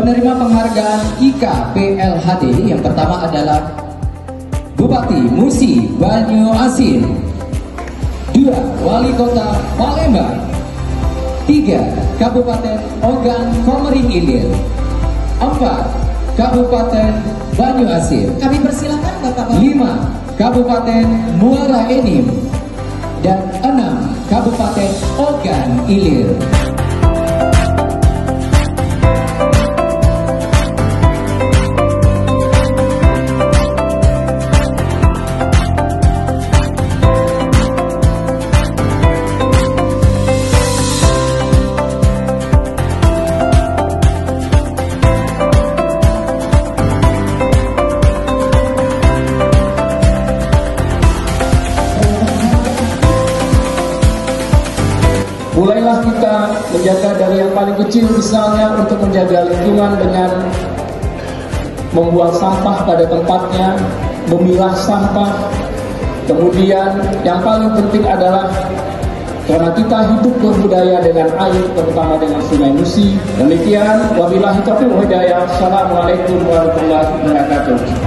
Penerima penghargaan IKPLHD yang pertama adalah Bupati Musi Banyu Asin, 2 Wali Kota Palembang, 3 Kabupaten Ogan Komering Ilir, 4 Kabupaten Banyu Asin. Kami persilakan Bapak-Bapak. 5 Kabupaten Muara Enim, dan 6 Kabupaten Ogan Ilir. Mulailah kita menjaga dari yang paling kecil, misalnya untuk menjaga lingkungan dengan membuang sampah pada tempatnya, memilah sampah. Kemudian yang paling penting adalah karena kita hidup berbudaya dengan air, terutama dengan Sungai Musi. Demikian, wabillahi taufiq wal hidayah. Assalamualaikum warahmatullahi wabarakatuh.